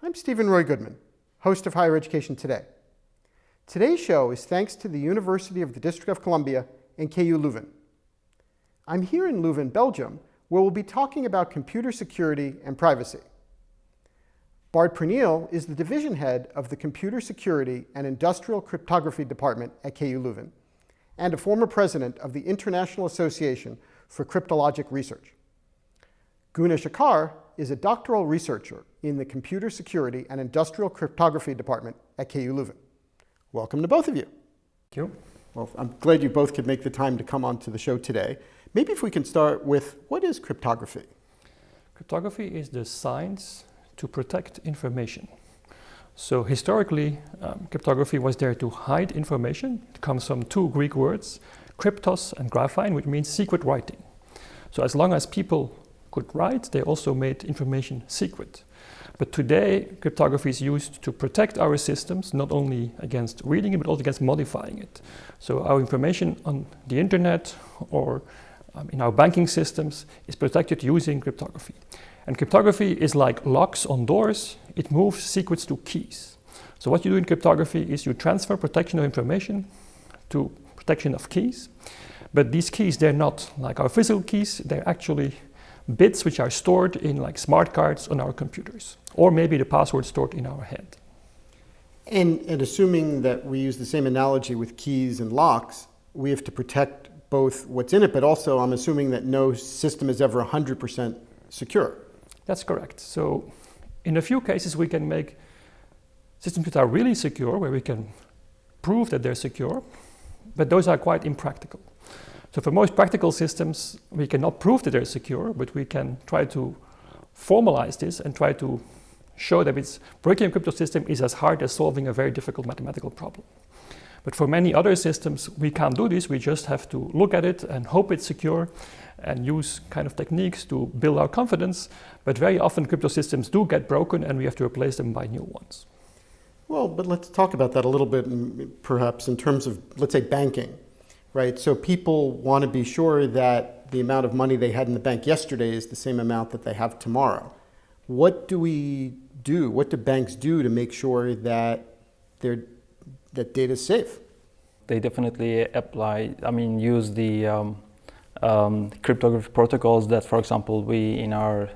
I'm Steven Roy Goodman, host of Higher Education Today. Today's show is thanks to the University of the District of Columbia and KU Leuven. I'm here in Leuven, Belgium, where we'll be talking about computer security and privacy. Bart Preneel is the division head of the Computer Security and Industrial Cryptography Department at KU Leuven, and a former president of the International Association for Cryptologic Research. Günes Acar is a doctoral researcher in the Computer Security and Industrial Cryptography Department at KU Leuven. Welcome to both of you. Thank you. Well, I'm glad you both could make the time to come on to the show today. Maybe if we can start with, what is cryptography? Cryptography is the science to protect information. So historically, cryptography was there to hide information. It comes from two Greek words, kryptos and graphine, which means secret writing. So as long as people could write, they also made information secret. But today, cryptography is used to protect our systems, not only against reading it, but also against modifying it. So our information on the internet or in our banking systems is protected using cryptography. And cryptography is like locks on doors. It moves secrets to keys. So what you do in cryptography is you transfer protection of information to protection of keys. But these keys, they're not like our physical keys. They're actually bits which are stored in like smart cards on our computers, or maybe the password stored in our head. And assuming that we use the same analogy with keys and locks, we have to protect both what's in it, but also I'm assuming that no system is ever 100% secure. That's correct. So in a few cases we can make systems that are really secure, where we can prove that they're secure, but those are quite impractical. So for most practical systems, we cannot prove that they're secure, but we can try to formalize this and try to show that breaking a crypto system is as hard as solving a very difficult mathematical problem. But for many other systems, we can't do this. We just have to look at it and hope it's secure and use kind of techniques to build our confidence. But very often crypto systems do get broken and we have to replace them by new ones. Well, but let's talk about that a little bit, perhaps in terms of, let's say, banking. Right, so people want to be sure that the amount of money they had in the bank yesterday is the same amount that they have tomorrow. What do we do? What do banks do to make sure that that data is safe? They definitely use the cryptography protocols that, for example, we in our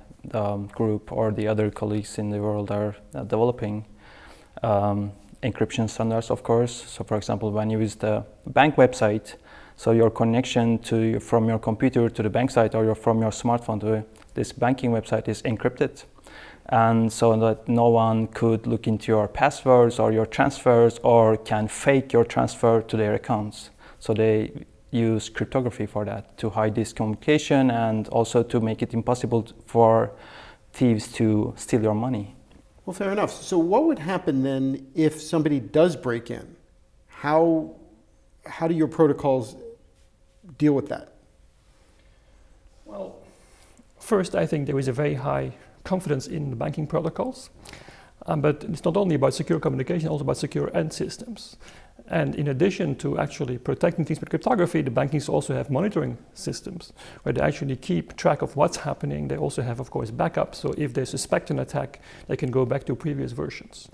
group or the other colleagues in the world are developing. Encryption standards, of course. So for example, when you use the bank website, so your connection from your computer to the bank site or from your smartphone to this banking website is encrypted. And so that no one could look into your passwords or your transfers or can fake your transfer to their accounts. So they use cryptography for that, to hide this communication and also to make it impossible for thieves to steal your money. Well, fair enough. So what would happen then if somebody does break in? How do your protocols deal with that? Well, first, I think there is a very high confidence in the banking protocols. But it's not only about secure communication, also about secure end systems. And in addition to actually protecting things with cryptography, the banks also have monitoring systems where they actually keep track of what's happening. They also have, of course, backup. So if they suspect an attack, they can go back to previous versions.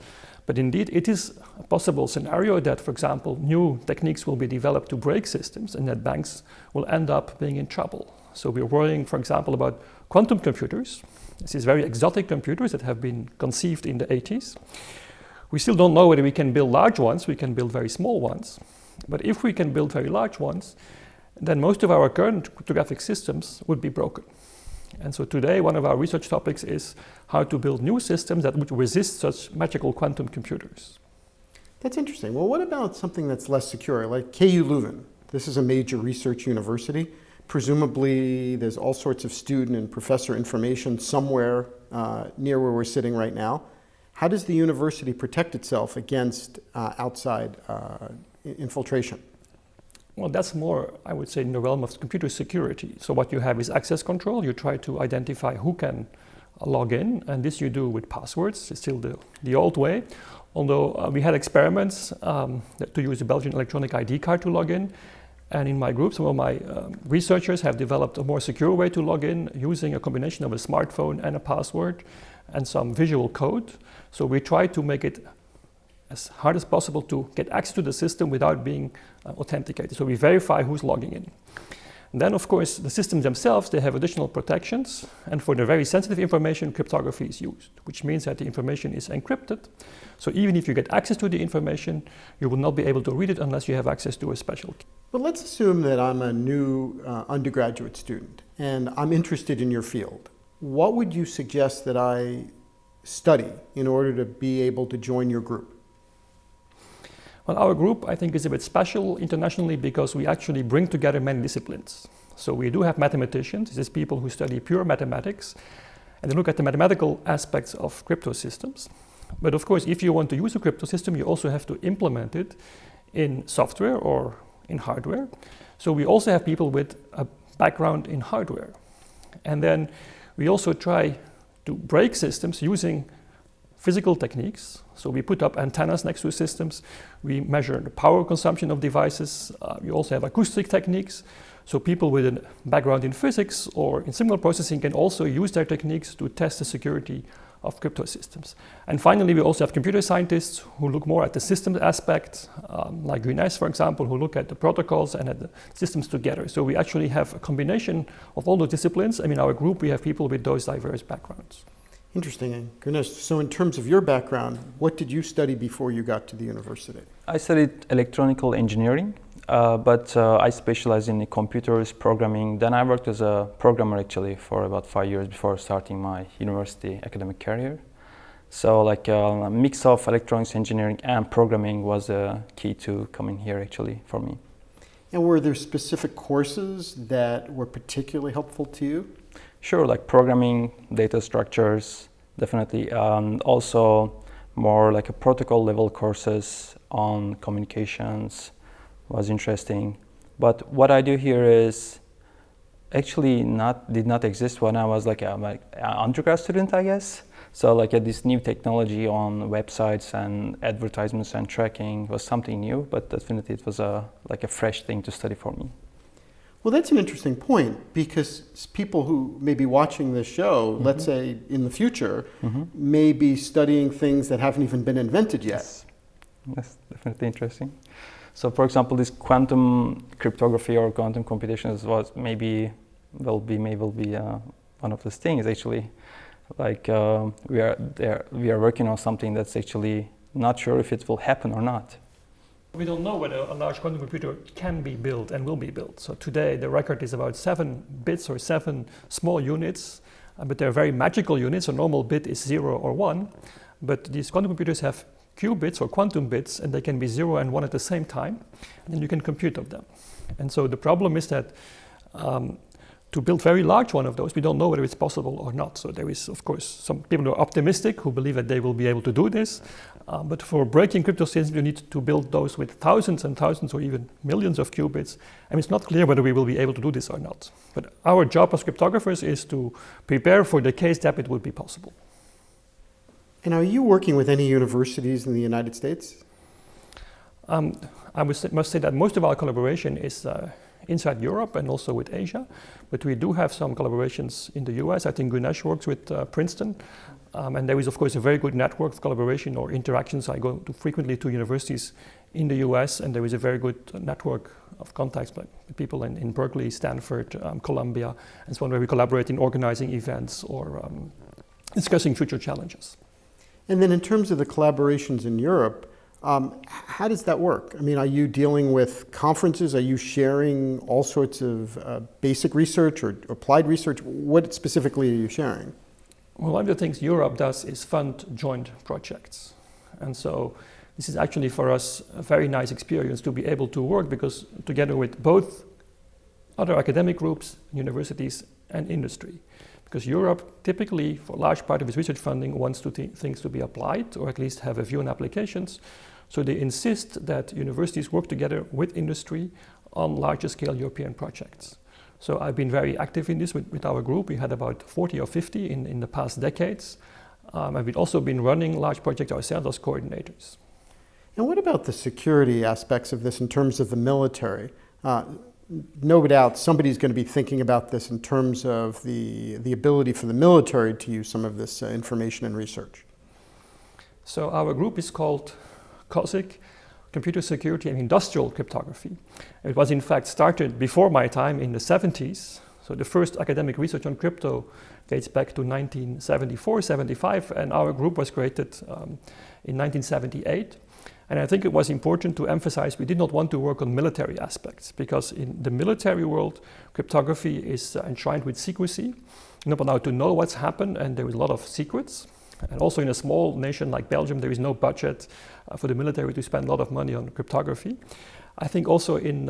But indeed, it is a possible scenario that, for example, new techniques will be developed to break systems and that banks will end up being in trouble. So we're worrying, for example, about quantum computers. This is very exotic computers that have been conceived in the 80s. We still don't know whether we can build large ones. We can build very small ones. But if we can build very large ones, then most of our current cryptographic systems would be broken. And so today, one of our research topics is how to build new systems that would resist such magical quantum computers. That's interesting. Well, what about something that's less secure, like KU Leuven? This is a major research university. Presumably, there's all sorts of student and professor information somewhere near where we're sitting right now. How does the university protect itself against outside infiltration? Well, that's more, I would say, in the realm of computer security. So what you have is access control. You try to identify who can log in, and this you do with passwords. It's still the old way. Although we had experiments to use the Belgian electronic ID card to log in. And in my group, some of my researchers have developed a more secure way to log in using a combination of a smartphone and a password. and some visual code. So we try to make it as hard as possible to get access to the system without being authenticated. So we verify who's logging in. And then, of course, the systems themselves, they have additional protections. And for the very sensitive information, cryptography is used, which means that the information is encrypted. So even if you get access to the information, you will not be able to read it unless you have access to a special key. But let's assume that I'm a new undergraduate student and I'm interested in your field. What would you suggest that I study in order to be able to join your group? Well, our group, I think, is a bit special internationally because we actually bring together many disciplines. So we do have mathematicians. This is people who study pure mathematics, and they look at the mathematical aspects of crypto systems. But of course, if you want to use a crypto system, you also have to implement it in software or in hardware. So we also have people with a background in hardware. And then we also try to break systems using physical techniques. So we put up antennas next to systems. We measure the power consumption of devices. We also have acoustic techniques. So people with a background in physics or in signal processing can also use their techniques to test the security of crypto systems. And finally, we also have computer scientists who look more at the systems aspect, like Günes, for example, who look at the protocols and at the systems together. So we actually have a combination of all those disciplines. I mean, our group, we have people with those diverse backgrounds. Interesting. Günes, so in terms of your background, what did you study before you got to the university? I studied electronical engineering, but I specialized in computers, programming. Then I worked as a programmer actually for about 5 years before starting my university academic career. So like a mix of electronics engineering and programming was a key to coming here actually for me. And were there specific courses that were particularly helpful to you? Sure, like programming, data structures, definitely. Also more like a protocol level courses on communications was interesting. But what I do here is actually did not exist when I was like an undergrad student, I guess. So like this new technology on websites and advertisements and tracking was something new, but definitely it was like a fresh thing to study for me. Well, that's an interesting point because people who may be watching this show, let's say in the future, may be studying things that haven't even been invented yet. Yes, that's definitely interesting. So, for example, this quantum cryptography or quantum computations was maybe will be one of those things actually. Like we are working on something that's actually not sure if it will happen or not. We don't know whether a large quantum computer can be built and will be built. So today the record is about 7 bits or 7 small units, but they're very magical units. A normal bit is 0 or 1, but these quantum computers have qubits or quantum bits, and they can be 0 and 1 at the same time, and then you can compute of them. And so the problem is that to build very large one of those, we don't know whether it's possible or not. So there is, of course, some people who are optimistic who believe that they will be able to do this. But for breaking crypto systems, you need to build those with thousands and thousands or even millions of qubits. And it's not clear whether we will be able to do this or not. But our job as cryptographers is to prepare for the case that it would be possible. And are you working with any universities in the United States? I must say that most of our collaboration is inside Europe and also with Asia, but we do have some collaborations in the US. I think Günes works with Princeton, and there is of course a very good network of collaboration or interactions. I go frequently to universities in the US, and there is a very good network of contacts with people in Berkeley, Stanford, Columbia, and so on, where we collaborate in organizing events or discussing future challenges. And then in terms of the collaborations in Europe, how does that work? I mean, are you dealing with conferences? Are you sharing all sorts of basic research or applied research? What specifically are you sharing? Well, one of the things Europe does is fund joint projects. And so this is actually for us a very nice experience to be able to work because together with both other academic groups, universities, and industry. Because Europe typically, for a large part of its research funding, wants things to be applied or at least have a view on applications. So they insist that universities work together with industry on larger scale European projects. So I've been very active in this with our group. We had about 40 or 50 in the past decades. And we've also been running large projects ourselves as coordinators. And what about the security aspects of this in terms of the military? no doubt somebody's going to be thinking about this in terms of the ability for the military to use some of this information in research. So our group is called COSIC, Computer Security and Industrial Cryptography. It was in fact started before my time in the 70s. So the first academic research on crypto dates back to 1974-75, and our group was created in 1978. And I think it was important to emphasize we did not want to work on military aspects, because in the military world, cryptography is enshrined with secrecy. You're not allowed to know what's happened, and there is a lot of secrets. And also in a small nation like Belgium, there is no budget for the military to spend a lot of money on cryptography. I think also in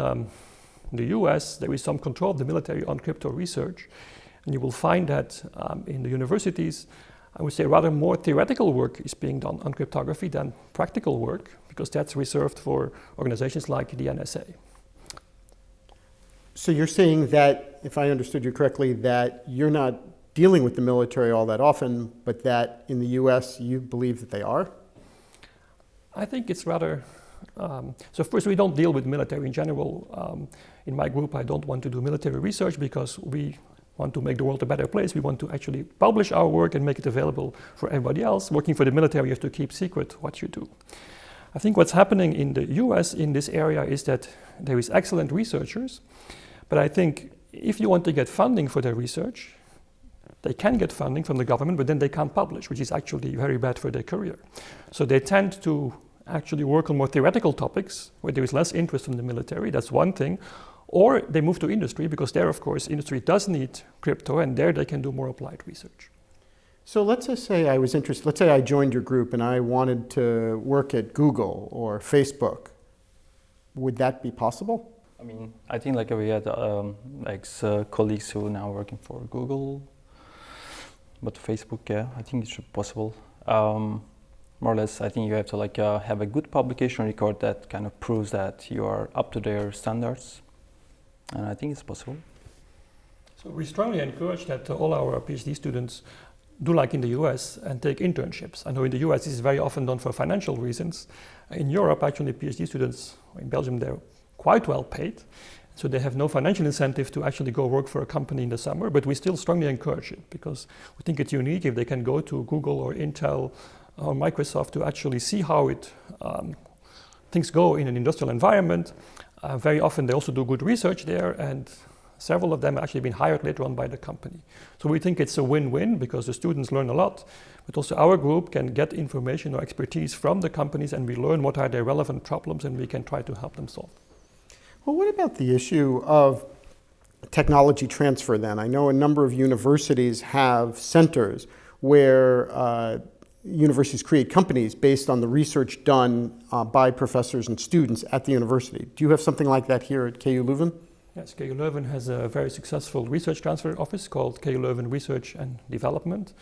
the US, there is some control of the military on crypto research. And you will find that in the universities, I would say rather more theoretical work is being done on cryptography than practical work, because that's reserved for organizations like the NSA. So you're saying that, if I understood you correctly, that you're not dealing with the military all that often, but that in the US you believe that they are? I think it's rather, so first we don't deal with military in general. In my group I don't want to do military research because we want to make the world a better place. We want to actually publish our work and make it available for everybody else. Working for the military, you have to keep secret what you do. I think what's happening in the US in this area is that there is excellent researchers, but I think if you want to get funding for their research, they can get funding from the government, but then they can't publish, which is actually very bad for their career. So they tend to actually work on more theoretical topics where there is less interest from the military. That's one thing. Or they move to industry, because there, of course, industry does need crypto, and there they can do more applied research. So let's just say I was interested, let's say I joined your group and I wanted to work at Google or Facebook. Would that be possible? I mean, I think like we had colleagues who are now working for Google, but Facebook, yeah, I think it should be possible. More or less, I think you have to have a good publication record that kind of proves that you are up to their standards. And I think it's possible. So we strongly encourage that all our PhD students do like in the US and take internships. I know in the US this is very often done for financial reasons. In Europe, actually PhD students, in Belgium, they're quite well paid. So they have no financial incentive to actually go work for a company in the summer, but we still strongly encourage it because we think it's unique if they can go to Google or Intel or Microsoft to actually see how things go in an industrial environment. Very often they also do good research there, and several of them have actually been hired later on by the company. So we think it's a win-win because the students learn a lot, but also our group can get information or expertise from the companies, and we learn what are their relevant problems and we can try to help them solve. Well, what about the issue of technology transfer then? I know a number of universities have centers where universities create companies based on the research done by professors and students at the university. Do you have something like that here at KU Leuven? Yes, KU Leuven has a very successful research transfer office called KU Leuven Research and Development.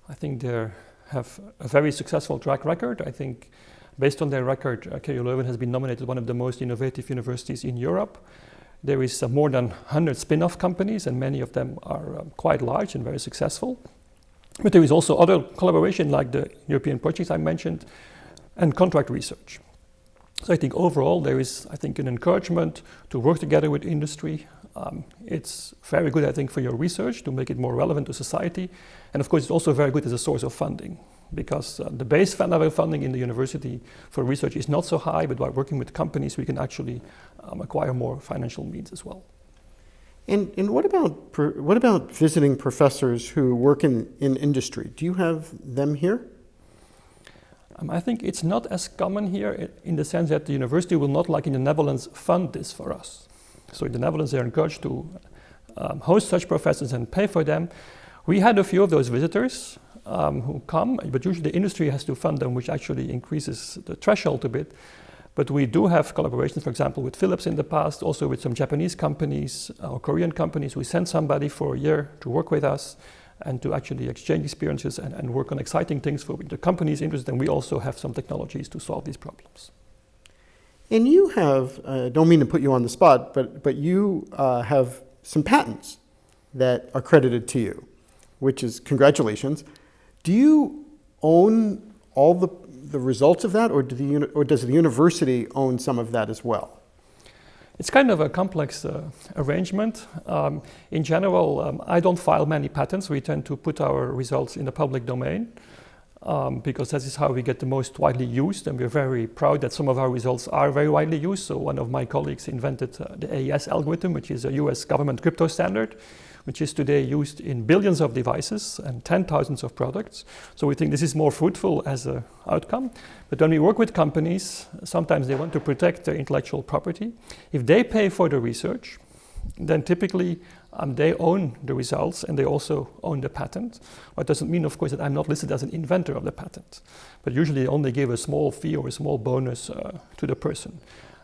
I think they have a very successful track record. I think based on their record, KU Leuven has been nominated one of the most innovative universities in Europe. There is more than 100 spin-off companies, and many of them are quite large and very successful. But there is also other collaboration like the European projects I mentioned and contract research. So I think overall there is, I think, an encouragement to work together with industry. It's very good, I think, for your research to make it more relevant to society. And of course, it's also very good as a source of funding because the base level funding in the university for research is not so high, but by working with companies, we can actually acquire more financial means as well. And what about visiting professors who work in industry? Do you have them here? I think it's not as common here in the sense that the university will not, like in the Netherlands, fund this for us. So in the Netherlands, they're encouraged to host such professors and pay for them. We had a few of those visitors who come, but usually the industry has to fund them, which actually increases the threshold a bit. But we do have collaborations, for example, with Philips in the past, also with some Japanese companies or Korean companies. We send somebody for a year to work with us and to actually exchange experiences and work on exciting things for the companies interested. And we also have some technologies to solve these problems. And you have, don't mean to put you on the spot, but you have some patents that are credited to you, which is congratulations. Do you own all the results of that, or does the university own some of that as well? It's kind of a complex arrangement. In general, I don't file many patents. We tend to put our results in the public domain because that is how we get the most widely used, and we're very proud that some of our results are very widely used. So one of my colleagues invented the AES algorithm, which is a US government crypto standard, which is today used in billions of devices and 10,000s of products. So we think this is more fruitful as an outcome. But when we work with companies, sometimes they want to protect their intellectual property. If they pay for the research, then typically they own the results and they also own the patent. That doesn't mean, of course, that I'm not listed as an inventor of the patent. But usually they only give a small fee or a small bonus to the person.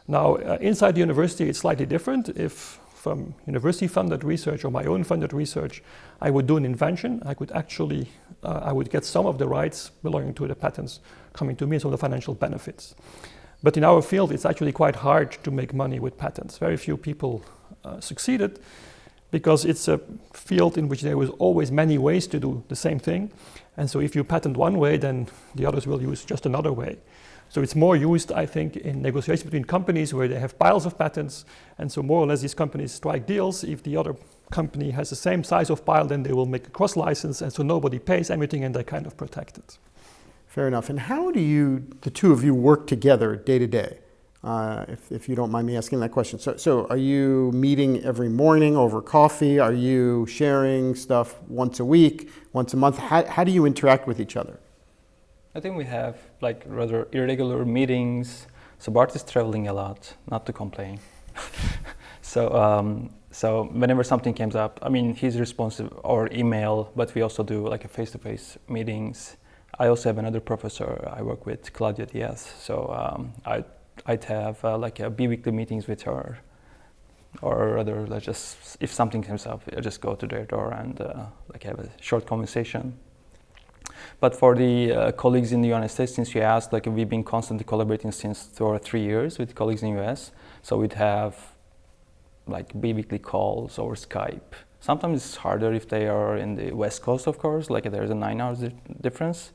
Now, inside the university, it's slightly different. If from university-funded research or my own funded research, I would do an invention. I could actually, I would get some of the rights belonging to the patents coming to me, some of the financial benefits. But in our field, it's actually quite hard to make money with patents. Very few people succeeded because it's a field in which there was always many ways to do the same thing. And so if you patent one way, then the others will use just another way. So it's more used, I think, in negotiations between companies where they have piles of patents. And so more or less these companies strike deals. If the other company has the same size of pile, then they will make a cross-license. And so nobody pays anything and they're kind of protected. Fair enough. And how do you, the two of you, work together day to day? If you don't mind me asking that question. So are you meeting every morning over coffee? Are you sharing stuff once a week, once a month? How do you interact with each other? I think we have like rather irregular meetings. So Bart is traveling a lot, not to complain. So whenever something comes up, I mean, he's responsive or email, but we also do like a face-to-face meetings. I also have another professor I work with, Claudia Diaz. So I'd have like a bi-weekly meetings with her, or rather, like just if something comes up, I just go to their door and like have a short conversation. But for the colleagues in the United States, since you asked, like we've been constantly collaborating since 2 or 3 years with colleagues in the US. So we'd have like bi-weekly calls over Skype. Sometimes it's harder if they are in the West Coast, of course, like there's a 9 hours difference.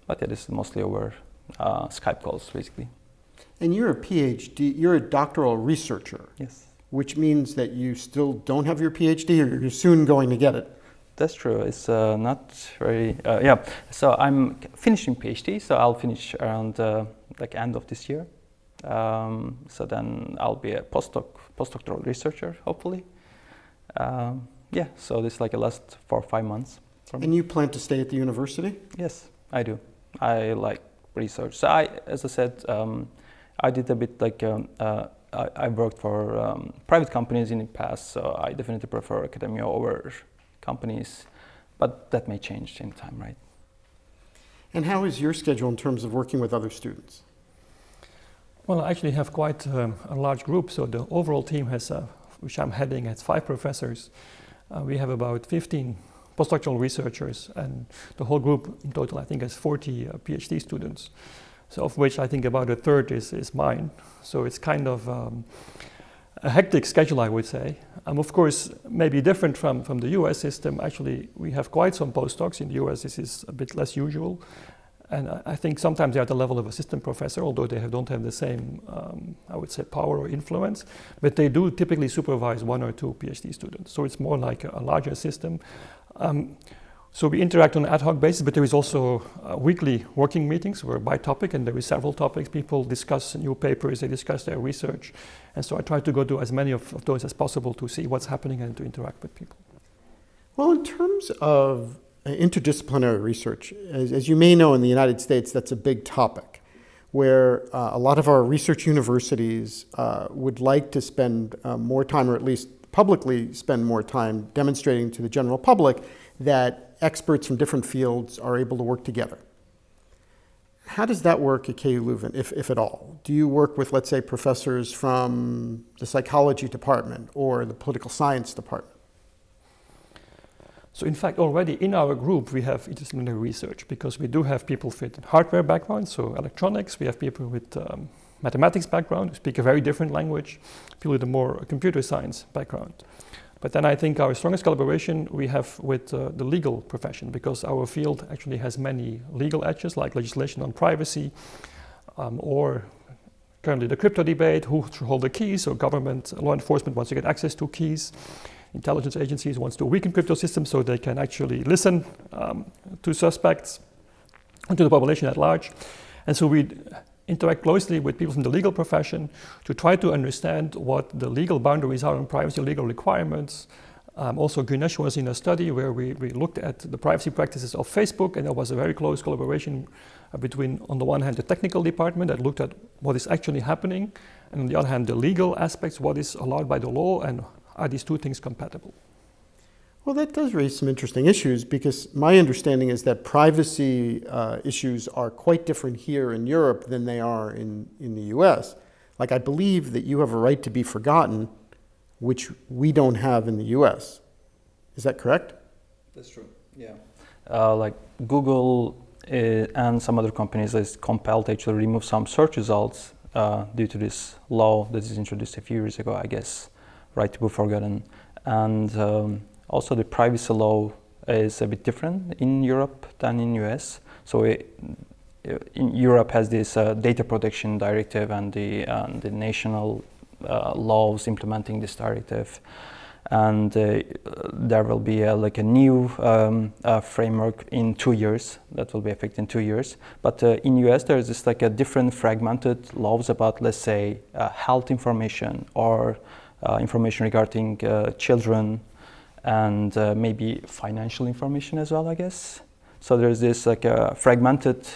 But yeah, this is mostly over Skype calls, basically. And you're a PhD, you're a doctoral researcher. Yes. Which means that you still don't have your PhD, or you're soon going to get it. That's true. It's not very, yeah. So I'm finishing PhD, so I'll finish around like end of this year. So then I'll be a postdoctoral researcher, hopefully. Yeah, so this is like the last 4 or 5 months. And you plan to stay at the university? Yes, I do. I like research. So as I said, I did a bit like, I worked for private companies in the past, so I definitely prefer academia over companies, but that may change in time, right? And how is your schedule in terms of working with other students? Well, I actually have quite a large group. So the overall team has, which I'm heading, has 5 professors. We have about 15 postdoctoral researchers, and the whole group in total, I think, has 40 PhD students. So of which I think about a third is mine. So it's kind of a hectic schedule, I would say. Of course, maybe different from the US system. Actually, we have quite some postdocs. In the US, this is a bit less usual. And I think sometimes they're at the level of assistant professor, although they don't have the same, I would say, power or influence. But they do typically supervise 1 or 2 PhD students. So it's more like a larger system. So we interact on an ad hoc basis, but there is also weekly working meetings where by topic, and there is several topics. People discuss new papers, they discuss their research. And so I try to go to as many of those as possible to see what's happening and to interact with people. Well, in terms of interdisciplinary research, as you may know, in the United States, that's a big topic, where a lot of our research universities would like to spend more time, or at least publicly spend more time, demonstrating to the general public that experts from different fields are able to work together. How does that work at KU Leuven, if at all? Do you work with, let's say, professors from the psychology department or the political science department? So in fact, already in our group, we have interdisciplinary research because we do have people with hardware background, so electronics. We have people with mathematics background who speak a very different language, people with a more computer science background. But then I think our strongest collaboration we have with the legal profession, because our field actually has many legal edges, like legislation on privacy or currently the crypto debate, who should hold the keys, so government, law enforcement wants to get access to keys. Intelligence agencies wants to weaken crypto systems so they can actually listen to suspects and to the population at large. And so we interact closely with people from the legal profession to try to understand what the legal boundaries are on privacy, legal requirements. Also, Günes was in a study where we looked at the privacy practices of Facebook, and there was a very close collaboration between, on the one hand, the technical department that looked at what is actually happening, and on the other hand, the legal aspects, what is allowed by the law, and are these two things compatible? Well, that does raise some interesting issues, because my understanding is that privacy issues are quite different here in Europe than they are in the US. Like, I believe that you have a right to be forgotten, which we don't have in the US. Is that correct? That's true, yeah. Like Google and some other companies is compelled to actually remove some search results due to this law that is introduced a few years ago, I guess, right to be forgotten. And also the privacy law is a bit different in Europe than in US. So in Europe has this data protection directive and the national laws implementing this directive, and there will be like a new framework in 2 years that will be effective in 2 years. But in US there is just like a different fragmented laws about, let's say, health information or information regarding children, and maybe financial information as well, I guess. So there's this like a fragmented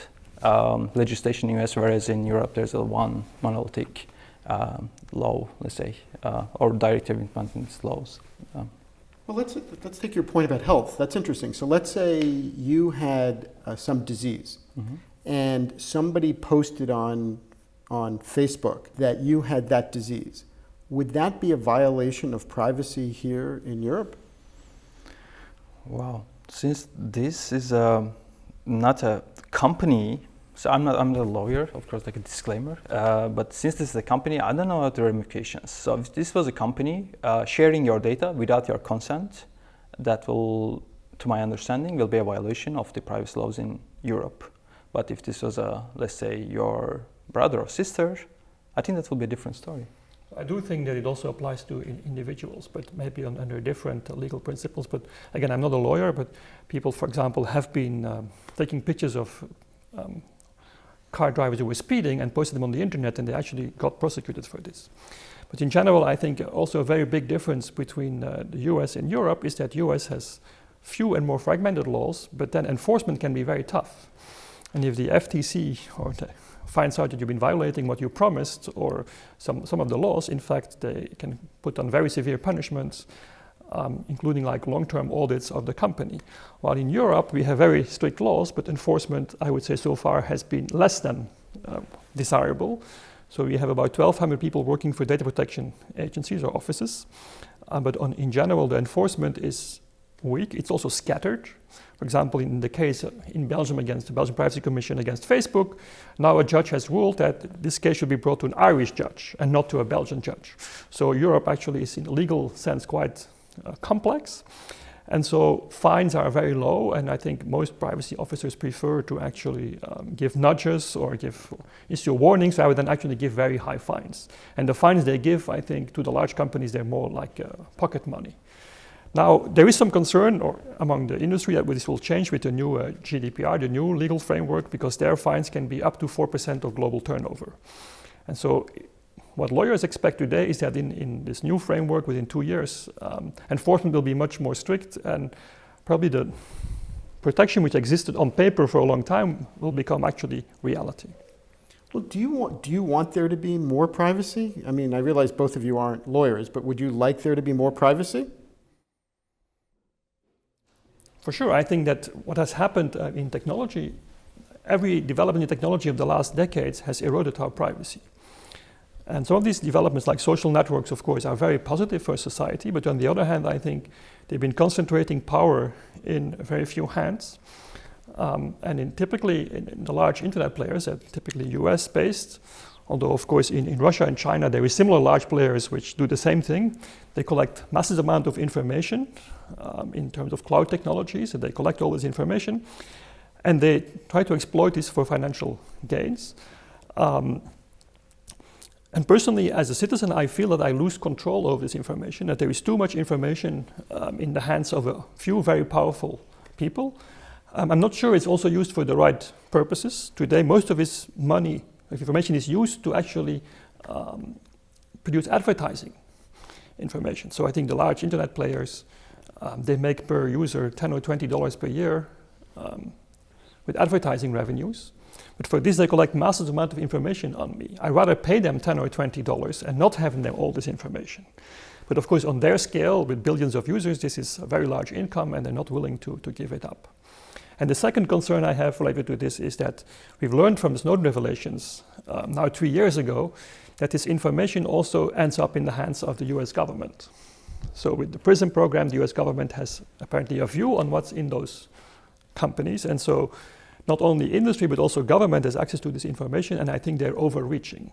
legislation in US, whereas in Europe there's a one monolithic law, let's say, or directive implementing these laws. Well, let's take your point about health. That's interesting. So let's say you had some disease, and somebody posted on Facebook that you had that disease. Would that be a violation of privacy here in Europe? Wow, since this is not a company, so I'm not a lawyer, of course, like a disclaimer, but since this is a company, I don't know what the ramifications. So if this was a company sharing your data without your consent, that will, to my understanding, will be a violation of the privacy laws in Europe. But if this was let's say, your brother or sister, I think that will be a different story. I do think that it also applies to individuals, but maybe under different legal principles. But again, I'm not a lawyer, but people, for example, have been taking pictures of car drivers who were speeding and posted them on the internet, and they actually got prosecuted for this. But in general, I think also a very big difference between the US and Europe is that US has few and more fragmented laws, but then enforcement can be very tough. And if the FTC or finds out that you've been violating what you promised or some of the laws, in fact, they can put on very severe punishments, including like long-term audits of the company. While in Europe, we have very strict laws, but enforcement, I would say so far, has been less than desirable. So we have about 1,200 people working for data protection agencies or offices. But in general, the enforcement is weak. It's also scattered. For example, in the case in Belgium against the Belgian Privacy Commission against Facebook, now a judge has ruled that this case should be brought to an Irish judge and not to a Belgian judge. So Europe actually is in a legal sense quite complex. And so fines are very low, and I think most privacy officers prefer to actually give nudges or issue warnings rather than actually give very high fines. And the fines they give, I think, to the large companies, they're more like pocket money. Now, there is some concern among the industry that this will change with the new GDPR, the new legal framework, because their fines can be up to 4% of global turnover. And so what lawyers expect today is that in this new framework, within 2 years, enforcement will be much more strict, and probably the protection which existed on paper for a long time will become actually reality. Well, do you want there to be more privacy? I mean, I realize both of you aren't lawyers, but would you like there to be more privacy? For sure, I think that what has happened in technology, every development in technology of the last decades has eroded our privacy. And some of these developments, like social networks, of course, are very positive for society. But on the other hand, I think they've been concentrating power in very few hands. And typically, in the large internet players, typically US-based, although, of course, in Russia and China, there are similar large players which do the same thing. They collect massive amount of information in terms of cloud technologies, and they collect all this information, and they try to exploit this for financial gains. And personally, as a citizen, I feel that I lose control over this information, that there is too much information in the hands of a few very powerful people. I'm not sure it's also used for the right purposes. Today, most of this money, information is used to actually produce advertising information. So I think the large internet players, they make per user $10 or $20 per year with advertising revenues. But for this, they collect massive amount of information on me. I'd rather pay them $10 or $20 and not have them all this information. But of course, on their scale, with billions of users, this is a very large income, and they're not willing to give it up. And the second concern I have related to this is that we've learned from the Snowden revelations now 3 years ago that this information also ends up in the hands of the US government. So with the PRISM program, the US government has apparently a view on what's in those companies. And so not only industry, but also government has access to this information, and I think they're overreaching.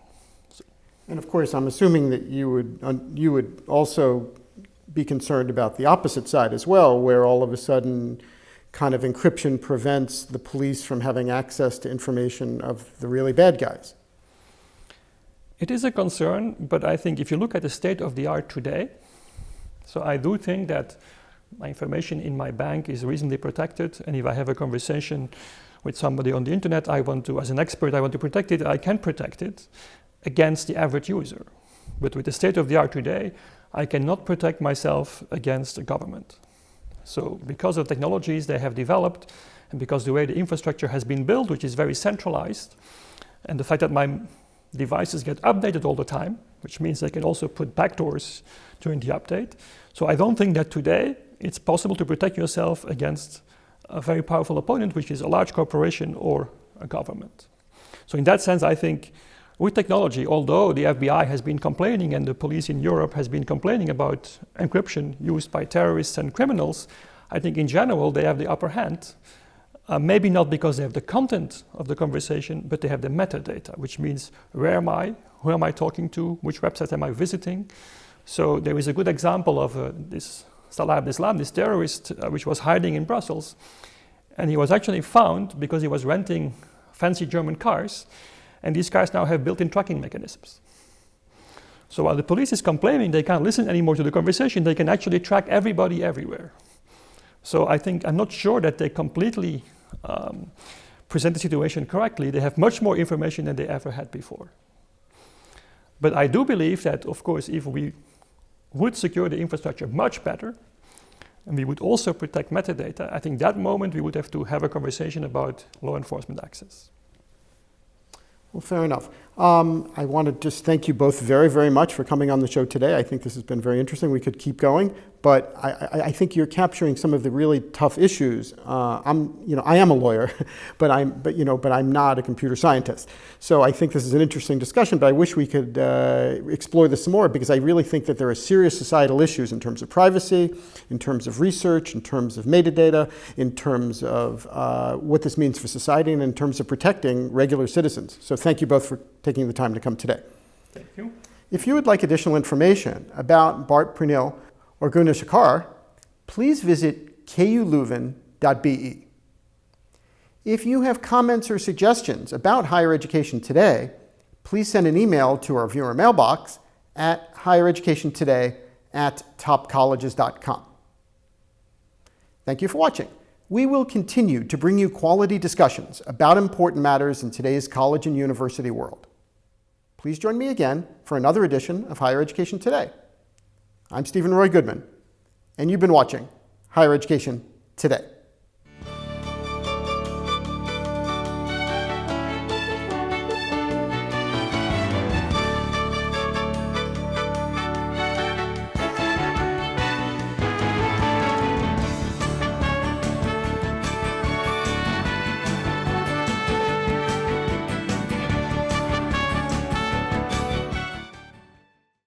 And of course, I'm assuming that you would also be concerned about the opposite side as well, where all of a sudden kind of encryption prevents the police from having access to information of the really bad guys. It is a concern, but I think if you look at the state of the art today, so I do think that my information in my bank is reasonably protected, and if I have a conversation with somebody on the internet, as an expert, I want to protect it, I can protect it against the average user. But with the state of the art today, I cannot protect myself against the government. So because of technologies they have developed, and because the way the infrastructure has been built, which is very centralized, and the fact that my devices get updated all the time, which means they can also put backdoors during the update. So I don't think that today it's possible to protect yourself against a very powerful opponent, which is a large corporation or a government. So in that sense, I think with technology, although the FBI has been complaining and the police in Europe has been complaining about encryption used by terrorists and criminals, I think in general they have the upper hand. Maybe not because they have the content of the conversation, but they have the metadata, which means where am I, who am I talking to, which website am I visiting. So there is a good example of this Salah Abdeslam, this terrorist, which was hiding in Brussels. And he was actually found because he was renting fancy German cars. And these cars now have built-in tracking mechanisms. So while the police is complaining they can't listen anymore to the conversation, they can actually track everybody everywhere. So I'm not sure that they completely present the situation correctly. They have much more information than they ever had before. But I do believe that, of course, if we would secure the infrastructure much better, and we would also protect metadata, I think that moment we would have to have a conversation about law enforcement access. Well, fair enough. I want to just thank you both very, very much for coming on the show today. I think this has been very interesting. We could keep going, but I think you're capturing some of the really tough issues. I am a lawyer, but I'm not a computer scientist. So I think this is an interesting discussion, but I wish we could explore this some more, because I really think that there are serious societal issues in terms of privacy, in terms of research, in terms of metadata, in terms of what this means for society, and in terms of protecting regular citizens. So thank you both for taking the time to come today. Thank you. If you would like additional information about Bart Preneel or Günes Acar, please visit kuleuven.be. If you have comments or suggestions about higher education today, please send an email to our viewer mailbox at highereducationtoday@topcolleges.com. Thank you for watching. We will continue to bring you quality discussions about important matters in today's college and university world. Please join me again for another edition of Higher Education Today. I'm Steven Roy Goodman, and you've been watching Higher Education Today.